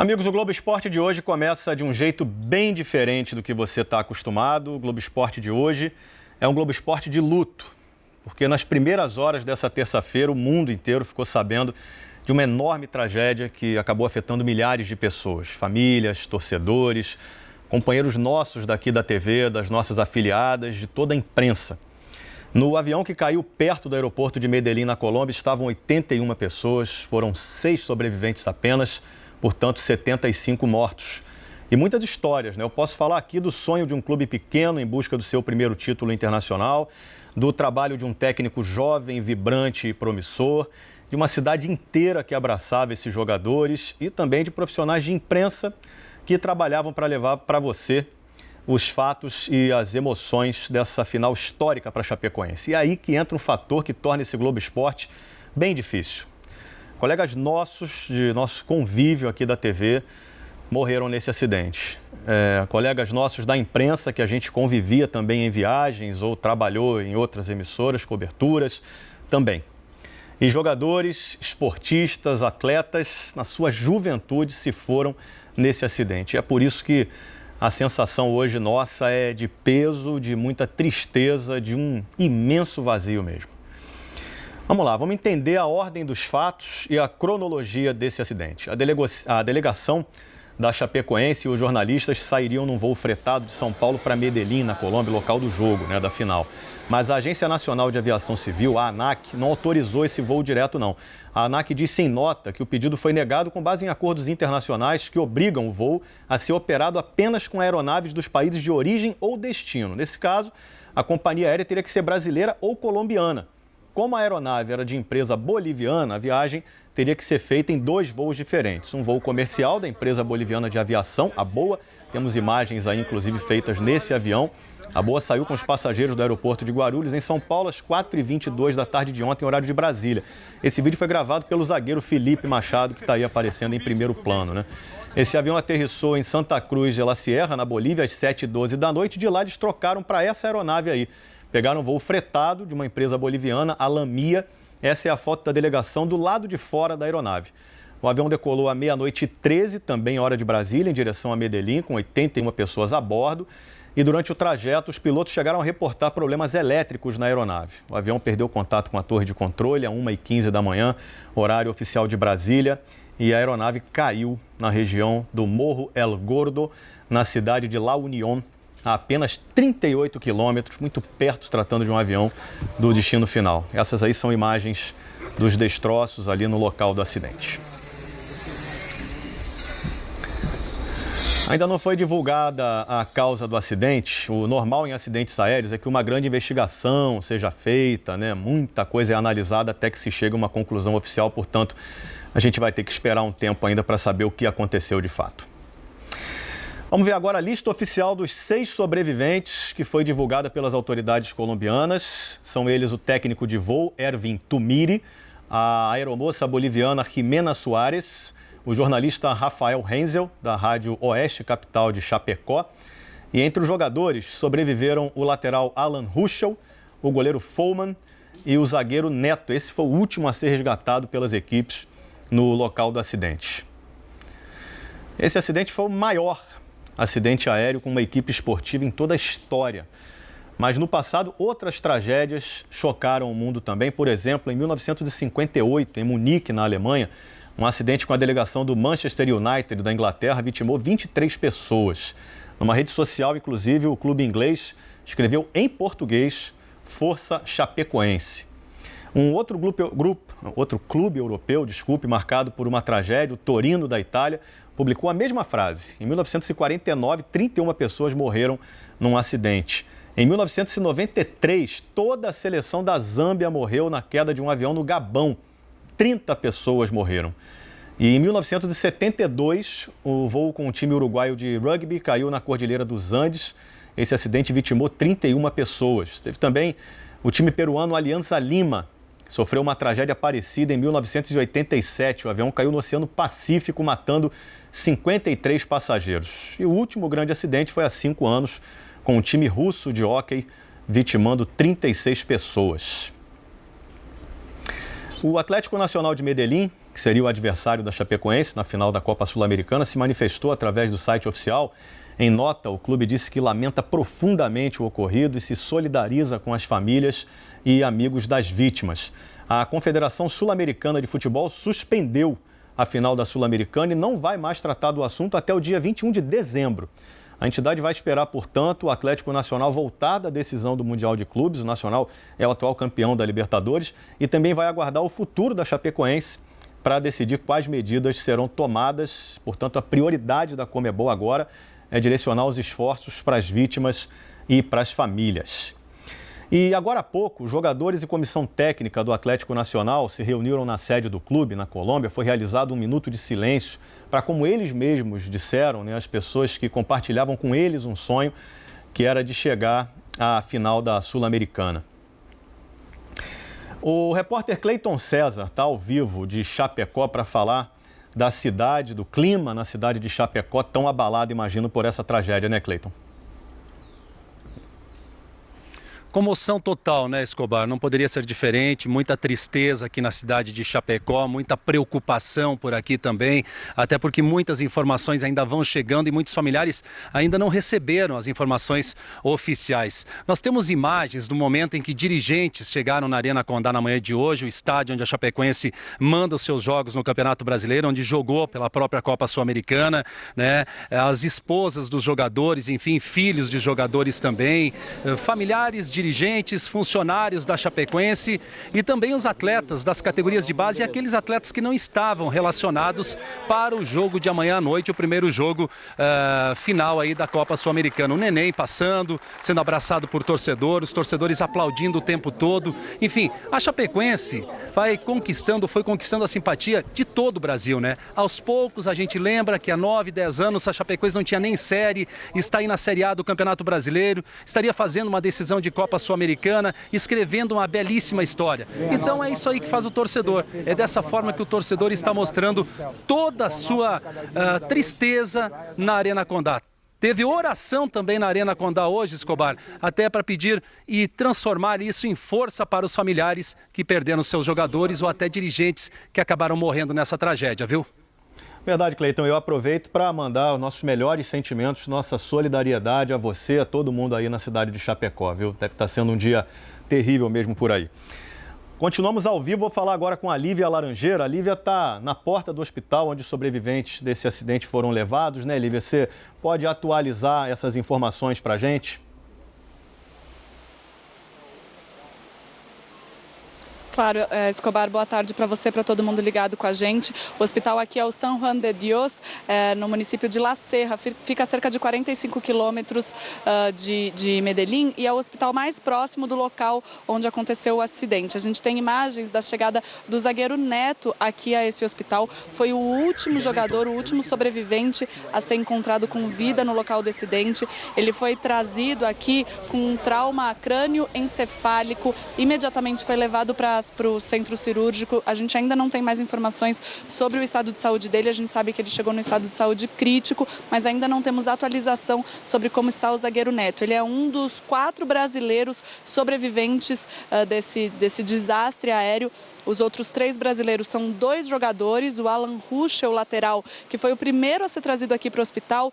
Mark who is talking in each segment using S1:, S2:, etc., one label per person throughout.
S1: Amigos, o Globo Esporte de hoje começa de um jeito bem diferente do que você está acostumado. O Globo Esporte de hoje é um Globo Esporte de luto, porque nas primeiras horas dessa terça-feira o mundo inteiro ficou sabendo de uma enorme tragédia que acabou afetando milhares de pessoas, famílias, torcedores, companheiros nossos daqui da TV, das nossas afiliadas, de toda a imprensa. No avião que caiu perto do aeroporto de Medellín, na Colômbia, estavam 81 pessoas, foram 6 sobreviventes apenas, portanto 75 mortos. E muitas histórias, né? Eu posso falar aqui do sonho de um clube pequeno em busca do seu primeiro título internacional, do trabalho de um técnico jovem, vibrante e promissor, de uma cidade inteira que abraçava esses jogadores e também de profissionais de imprensa que trabalhavam para levar para você os fatos e as emoções dessa final histórica para a Chapecoense. E aí que entra um fator que torna esse Globo Esporte bem difícil. Colegas nossos, de nosso convívio aqui da TV, morreram nesse acidente. Colegas nossos da imprensa, que a gente convivia também em viagens ou trabalhou em outras emissoras, coberturas, também. E jogadores, esportistas, atletas, na sua juventude, se foram nesse acidente. E é por isso que a sensação hoje nossa é de peso, de muita tristeza, de um imenso vazio mesmo. Vamos lá, vamos entender a ordem dos fatos e a cronologia desse acidente. A delegação da Chapecoense e os jornalistas sairiam num voo fretado de São Paulo para Medellín, na Colômbia, local do jogo, da final. Mas a Agência Nacional de Aviação Civil, a ANAC, não autorizou esse voo direto, não. A ANAC disse em nota que o pedido foi negado com base em acordos internacionais que obrigam o voo a ser operado apenas com aeronaves dos países de origem ou destino. Nesse caso, a companhia aérea teria que ser brasileira ou colombiana. Como a aeronave era de empresa boliviana, a viagem teria que ser feita em 2 voos diferentes. Um voo comercial da empresa boliviana de aviação, a BOA. Temos imagens aí, inclusive, feitas nesse avião. A BOA saiu com os passageiros do aeroporto de Guarulhos, em São Paulo, às 4h22 da tarde de ontem, horário de Brasília. Esse vídeo foi gravado pelo zagueiro Felipe Machado, que está aí aparecendo em primeiro plano, Esse avião aterrissou em Santa Cruz de la Sierra, na Bolívia, às 7h12 da noite. De lá, eles trocaram para essa aeronave aí. Pegaram um voo fretado de uma empresa boliviana, a Lamia. Essa é a foto da delegação do lado de fora da aeronave. O avião decolou à 00h13, também hora de Brasília, em direção a Medellín, com 81 pessoas a bordo. E durante o trajeto, os pilotos chegaram a reportar problemas elétricos na aeronave. O avião perdeu contato com a torre de controle às 1h15 da manhã, horário oficial de Brasília. E a aeronave caiu na região do Morro El Gordo, na cidade de La Unión, a apenas 38 quilômetros, muito perto, se tratando de um avião do destino final. Essas aí são imagens dos destroços ali no local do acidente. Ainda não foi divulgada a causa do acidente. O normal em acidentes aéreos é que uma grande investigação seja feita, Muita coisa é analisada até que se chegue a uma conclusão oficial. Portanto, a gente vai ter que esperar um tempo ainda para saber o que aconteceu de fato. Vamos ver agora a lista oficial dos 6 sobreviventes que foi divulgada pelas autoridades colombianas. São eles o técnico de voo, Ervin Tumiri, a aeromoça boliviana Jimena Soares, o jornalista Rafael Renzel, da Rádio Oeste, capital de Chapecó. E entre os jogadores sobreviveram o lateral Alan Ruschel, o goleiro Follman e o zagueiro Neto. Esse foi o último a ser resgatado pelas equipes no local do acidente. Esse acidente foi o maior acidente aéreo com uma equipe esportiva em toda a história. Mas no passado, outras tragédias chocaram o mundo também. Por exemplo, em 1958, em Munique, na Alemanha, um acidente com a delegação do Manchester United da Inglaterra vitimou 23 pessoas. Numa rede social, inclusive, o clube inglês escreveu em português Força Chapecoense. Um outro clube europeu, marcado por uma tragédia, o Torino da Itália, publicou a mesma frase. Em 1949, 31 pessoas morreram num acidente. Em 1993, toda a seleção da Zâmbia morreu na queda de um avião no Gabão. 30 pessoas morreram. E em 1972, o voo com o time uruguaio de rugby caiu na Cordilheira dos Andes. Esse acidente vitimou 31 pessoas. Teve também o time peruano Alianza Lima, que sofreu uma tragédia parecida em 1987. O avião caiu no Oceano Pacífico, matando 53 passageiros. E o último grande acidente foi há 5 anos, com um time russo de hóquei vitimando 36 pessoas. O Atlético Nacional de Medellín que seria o adversário da Chapecoense na final da Copa Sul-Americana, se manifestou através do site oficial. Em nota, o clube disse que lamenta profundamente o ocorrido e se solidariza com as famílias e amigos das vítimas. A Confederação Sul-Americana de Futebol suspendeu a final da Sul-Americana e não vai mais tratar do assunto até o dia 21 de dezembro. A entidade vai esperar, portanto, o Atlético Nacional voltar da decisão do Mundial de Clubes. O Nacional é o atual campeão da Libertadores e também vai aguardar o futuro da Chapecoense para decidir quais medidas serão tomadas. Portanto, a prioridade da Conmebol agora é direcionar os esforços para as vítimas e para as famílias. E agora há pouco, jogadores e comissão técnica do Atlético Nacional se reuniram na sede do clube, na Colômbia. Foi realizado um minuto de silêncio para, como eles mesmos disseram, as pessoas que compartilhavam com eles um sonho, que era de chegar à final da Sul-Americana. O repórter Cleiton César está ao vivo de Chapecó para falar da cidade, do clima na cidade de Chapecó, tão abalado, imagino, por essa tragédia, né, Cleiton?
S2: Comoção total, né, Escobar? Não poderia ser diferente, muita tristeza aqui na cidade de Chapecó, muita preocupação por aqui também, até porque muitas informações ainda vão chegando e muitos familiares ainda não receberam as informações oficiais. Nós temos imagens do momento em que dirigentes chegaram na Arena Condá na manhã de hoje, o estádio onde a Chapecoense manda os seus jogos no Campeonato Brasileiro, onde jogou pela própria Copa Sul-Americana, né? As esposas dos jogadores, enfim, filhos de jogadores também, familiares de dirigentes, funcionários da Chapecoense e também os atletas das categorias de base e aqueles atletas que não estavam relacionados para o jogo de amanhã à noite, o primeiro jogo final aí da Copa Sul-Americana. O Neném passando, sendo abraçado por torcedores, os torcedores aplaudindo o tempo todo. Enfim, a Chapecoense foi conquistando a simpatia de todo o Brasil, né? Aos poucos a gente lembra que há 9, 10 anos a Chapecoense não tinha nem série, está aí na Série A do Campeonato Brasileiro, estaria fazendo uma decisão de Copa Sul-Americana, escrevendo uma belíssima história. Então é isso aí que faz o torcedor. É dessa forma que o torcedor está mostrando toda a sua tristeza na Arena Condá. Teve oração também na Arena Condá hoje, Escobar, até para pedir e transformar isso em força para os familiares que perderam seus jogadores ou até dirigentes que acabaram morrendo nessa tragédia, viu?
S1: Verdade, Cleiton. Eu aproveito para mandar os nossos melhores sentimentos, nossa solidariedade a você, a todo mundo aí na cidade de Chapecó, viu? Deve estar sendo um dia terrível mesmo por aí. Continuamos ao vivo, vou falar agora com a Lívia Laranjeira. A Lívia está na porta do hospital onde os sobreviventes desse acidente foram levados, né, Lívia? Você pode atualizar essas informações para a gente?
S3: Claro, Escobar, boa tarde para você, para todo mundo ligado com a gente. O hospital aqui é o San Juan de Dios, no município de La Serra, fica a cerca de 45 quilômetros de Medellín e é o hospital mais próximo do local onde aconteceu o acidente. A gente tem imagens da chegada do zagueiro Neto aqui a esse hospital. Foi o último jogador, o último sobrevivente a ser encontrado com vida no local do acidente. Ele foi trazido aqui com um trauma crânioencefálico, imediatamente foi levado para o centro cirúrgico. A gente ainda não tem mais informações sobre o estado de saúde dele. A gente sabe que ele chegou no estado de saúde crítico, mas ainda não temos atualização sobre como está o zagueiro Neto. Ele é um dos 4 brasileiros sobreviventes desse desastre aéreo. Os outros 3 brasileiros são 2 jogadores. O Alan Ruschel, o lateral, que foi o primeiro a ser trazido aqui para o hospital,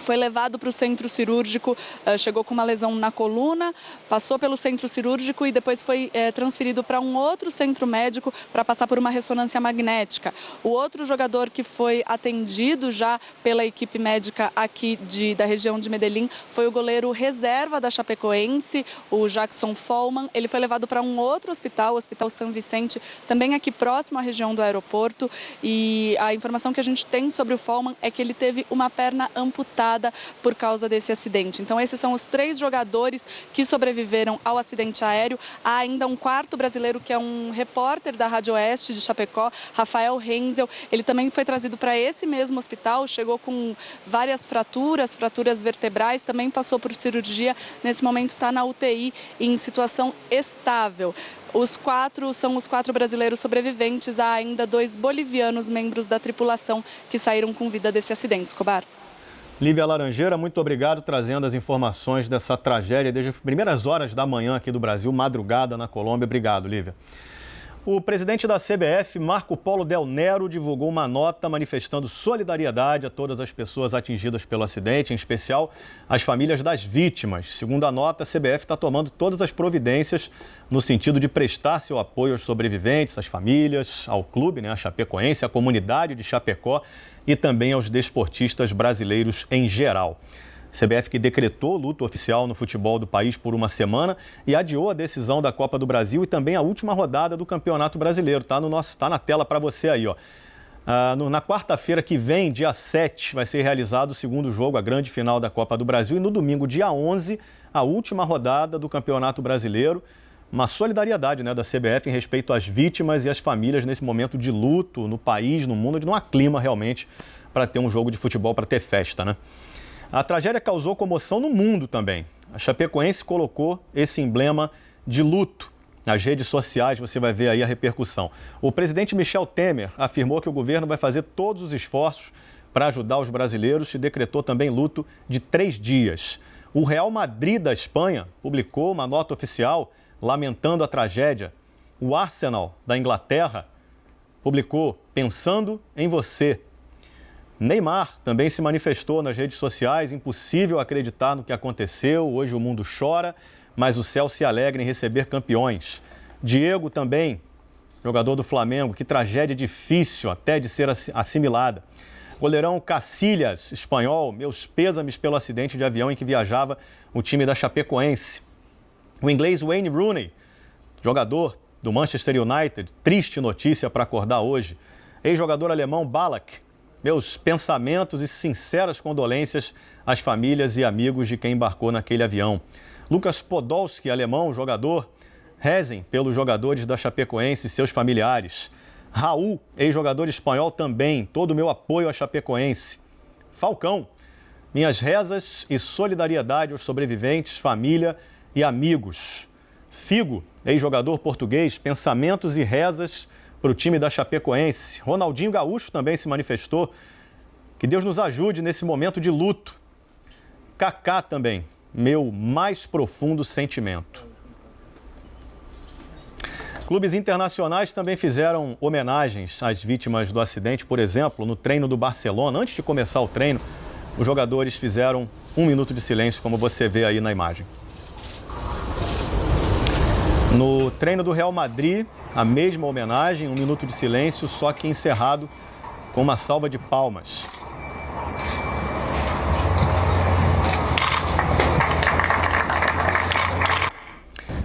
S3: foi levado para o centro cirúrgico, chegou com uma lesão na coluna, passou pelo centro cirúrgico e depois foi transferido para um outro centro médico para passar por uma ressonância magnética. O outro jogador que foi atendido já pela equipe médica aqui da região de Medellín foi o goleiro reserva da Chapecoense, o Jackson Follman. Ele foi levado para um outro hospital, o Hospital São Vicente, também aqui próximo à região do aeroporto. E a informação que a gente tem sobre o Follman é que ele teve uma perna amputada por causa desse acidente. Então esses são os 3 jogadores que sobreviveram ao acidente aéreo. Há ainda um 4º brasileiro que é um repórter da Rádio Oeste de Chapecó, Rafael Renzel. Ele também foi trazido para esse mesmo hospital, chegou com várias fraturas vertebrais, também passou por cirurgia. Nesse momento está na UTI em situação estável. Os 4 são os 4 brasileiros sobreviventes. Há ainda 2 bolivianos, membros da tripulação, que saíram com vida desse acidente. Escobar.
S1: Lívia Laranjeira, muito obrigado trazendo as informações dessa tragédia desde as primeiras horas da manhã aqui do Brasil, madrugada na Colômbia. Obrigado, Lívia. O presidente da CBF, Marco Polo Del Nero, divulgou uma nota manifestando solidariedade a todas as pessoas atingidas pelo acidente, em especial as famílias das vítimas. Segundo a nota, a CBF está tomando todas as providências no sentido de prestar seu apoio aos sobreviventes, às famílias, ao clube, a Chapecoense, à comunidade de Chapecó e também aos desportistas brasileiros em geral. CBF que decretou luto oficial no futebol do país por uma semana e adiou a decisão da Copa do Brasil e também a última rodada do Campeonato Brasileiro. Tá na tela para você aí, ó. Na quarta-feira que vem, dia 7, vai ser realizado o segundo jogo, a grande final da Copa do Brasil. E no domingo, dia 11, a última rodada do Campeonato Brasileiro. Uma solidariedade, da CBF em respeito às vítimas e às famílias nesse momento de luto no país, no mundo, onde não há clima realmente para ter um jogo de futebol, para ter festa, A tragédia causou comoção no mundo também. A Chapecoense colocou esse emblema de luto. Nas redes sociais você vai ver aí a repercussão. O presidente Michel Temer afirmou que o governo vai fazer todos os esforços para ajudar os brasileiros e decretou também luto de 3 dias. O Real Madrid da Espanha publicou uma nota oficial lamentando a tragédia. O Arsenal da Inglaterra publicou "Pensando em você". Neymar também se manifestou nas redes sociais. Impossível acreditar no que aconteceu. Hoje o mundo chora, mas o céu se alegra em receber campeões. Diego também, jogador do Flamengo. Que tragédia difícil até de ser assimilada. Goleirão Cacilhas, espanhol. Meus pêsames pelo acidente de avião em que viajava o time da Chapecoense. O inglês Wayne Rooney, jogador do Manchester United. Triste notícia para acordar hoje. Ex-jogador alemão Ballack. Meus pensamentos e sinceras condolências às famílias e amigos de quem embarcou naquele avião. Lucas Podolski, alemão, jogador. Rezem pelos jogadores da Chapecoense e seus familiares. Raul, ex-jogador espanhol também. Todo o meu apoio à Chapecoense. Falcão, minhas rezas e solidariedade aos sobreviventes, família e amigos. Figo, ex-jogador português. Pensamentos e rezas para o time da Chapecoense. Ronaldinho Gaúcho também se manifestou. Que Deus nos ajude nesse momento de luto. Kaká também. Meu mais profundo sentimento. Clubes internacionais também fizeram homenagens às vítimas do acidente. Por exemplo, no treino do Barcelona, antes de começar o treino, os jogadores fizeram 1 minuto de silêncio, como você vê aí na imagem. No treino do Real Madrid, a mesma homenagem, 1 minuto de silêncio, só que encerrado com uma salva de palmas.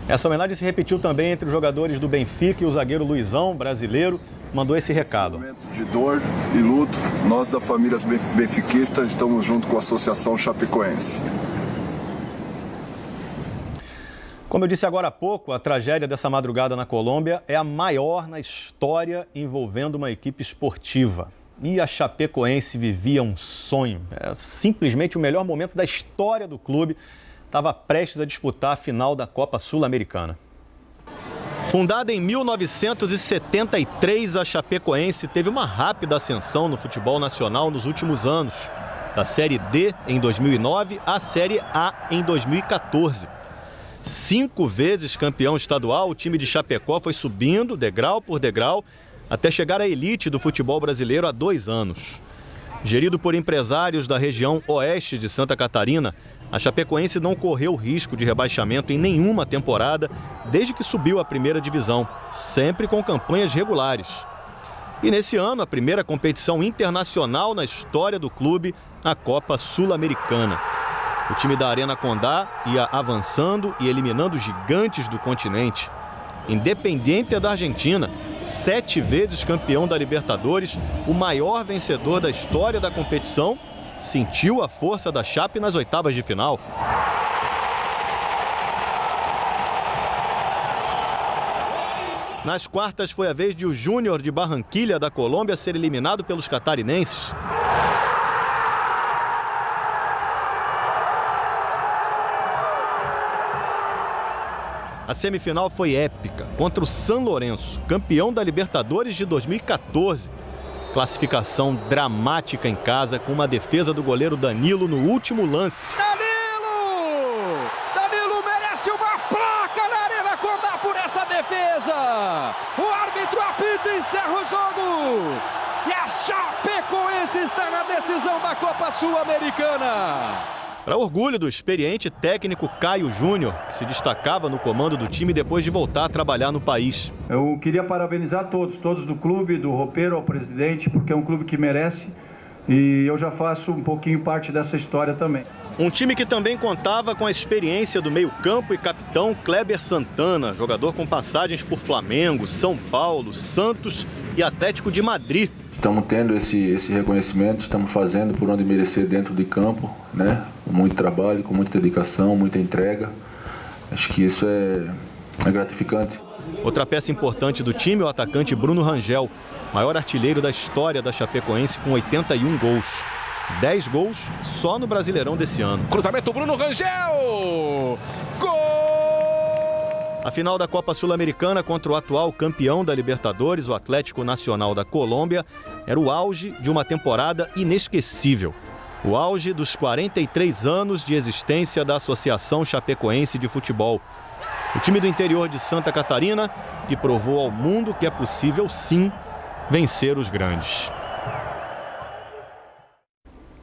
S1: Essa homenagem se repetiu também entre os jogadores do Benfica e o zagueiro Luizão, brasileiro, mandou esse recado.
S4: Nesse momento de dor e luto, nós da família benfiquista estamos junto com a Associação Chapecoense.
S1: Como eu disse agora há pouco, a tragédia dessa madrugada na Colômbia é a maior na história envolvendo uma equipe esportiva. E a Chapecoense vivia um sonho. É simplesmente o melhor momento da história do clube. Estava prestes a disputar a final da Copa Sul-Americana. Fundada em 1973, a Chapecoense teve uma rápida ascensão no futebol nacional nos últimos anos. Da Série D em 2009 à Série A em 2014. 5 vezes campeão estadual, o time de Chapecó foi subindo degrau por degrau até chegar à elite do futebol brasileiro há 2 anos. Gerido por empresários da região oeste de Santa Catarina, a Chapecoense não correu risco de rebaixamento em nenhuma temporada desde que subiu à primeira divisão, sempre com campanhas regulares. E nesse ano, a primeira competição internacional na história do clube, a Copa Sul-Americana. O time da Arena Condá ia avançando e eliminando gigantes do continente. Independiente da Argentina, 7 vezes campeão da Libertadores, o maior vencedor da história da competição, sentiu a força da Chape nas oitavas de final. Nas quartas foi a vez de o Júnior de Barranquilla, da Colômbia, ser eliminado pelos catarinenses. A semifinal foi épica, contra o San Lorenzo, campeão da Libertadores de 2014. Classificação dramática em casa, com uma defesa do goleiro Danilo no último lance.
S5: Danilo merece uma placa na Arena Condá por essa defesa! O apito e encerra o jogo. E a Chapecoense está na decisão da Copa Sul-Americana.
S1: Para orgulho do experiente técnico Caio Júnior, que se destacava no comando do time depois de voltar a trabalhar no país.
S6: Eu queria parabenizar todos do clube, do roupeiro ao presidente, porque é um clube que merece e eu já faço um pouquinho parte dessa história também.
S1: Um time que também contava com a experiência do meio-campo e capitão Kleber Santana, jogador com passagens por Flamengo, São Paulo, Santos e Atlético de Madrid.
S7: Estamos tendo esse reconhecimento, estamos fazendo por onde merecer dentro de campo, né? Com muito trabalho, com muita dedicação, muita entrega. Acho que isso é gratificante.
S1: Outra peça importante do time é o atacante Bruno Rangel, maior artilheiro da história da Chapecoense com 81 gols. 10 gols só no Brasileirão desse ano.
S5: Cruzamento Bruno Rangel! Gol!
S1: A final da Copa Sul-Americana contra o atual campeão da Libertadores, o Atlético Nacional da Colômbia, era o auge de uma temporada inesquecível. O auge dos 43 anos de existência da Associação Chapecoense de Futebol. O time do interior de Santa Catarina, que provou ao mundo que é possível, sim, vencer os grandes.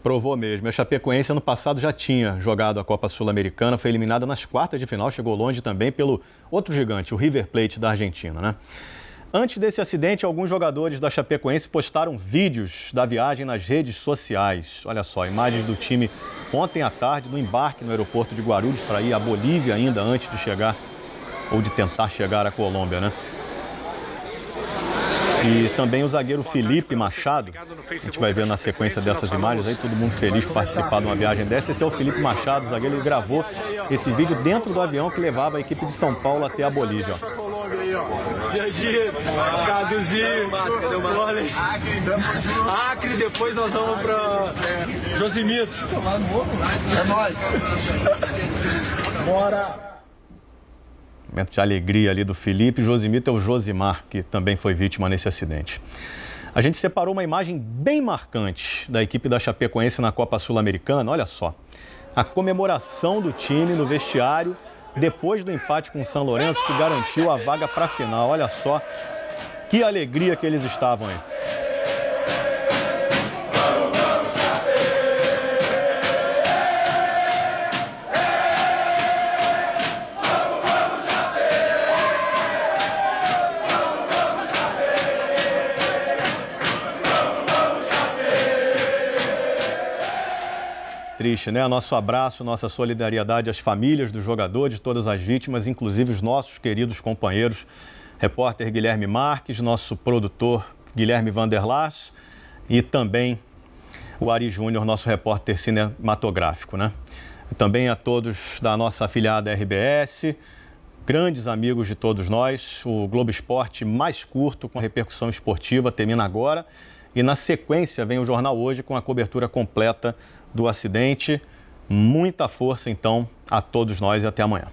S1: Provou mesmo. A Chapecoense ano passado já tinha jogado a Copa Sul-Americana, foi eliminada nas quartas de final, chegou longe também pelo outro gigante, o River Plate da Argentina, né? Antes desse acidente, alguns jogadores da Chapecoense postaram vídeos da viagem nas redes sociais. Olha só, imagens do time ontem à tarde no embarque no aeroporto de Guarulhos para ir à Bolívia ainda antes de chegar, ou de tentar chegar à Colômbia, né? E também o zagueiro Felipe Machado, a gente vai ver na sequência dessas imagens aí, todo mundo feliz de participar de uma viagem dessa. Esse é o Felipe Machado, o zagueiro, ele gravou esse vídeo dentro do avião que levava a equipe de São Paulo até a Bolívia.
S8: Acre, depois nós vamos para Josimito. É nóis. Bora.
S1: Momento de alegria ali do Felipe. Josimito é o Josimar, que também foi vítima nesse acidente. A gente separou uma imagem bem marcante da equipe da Chapecoense na Copa Sul-Americana. Olha só, a comemoração do time no vestiário depois do empate com o São Lourenço, que garantiu a vaga para a final. Olha só que alegria que eles estavam aí. Triste, né? Nosso abraço, nossa solidariedade às famílias dos jogadores, todas as vítimas, inclusive os nossos queridos companheiros, repórter Guilherme Marques, nosso produtor Guilherme Vanderlas e também o Ari Júnior, nosso repórter cinematográfico, né? E também a todos da nossa afiliada RBS, grandes amigos de todos nós. O Globo Esporte mais curto, com repercussão esportiva, termina agora. E na sequência vem o Jornal Hoje com a cobertura completa do acidente. Muita força, então, a todos nós e até amanhã.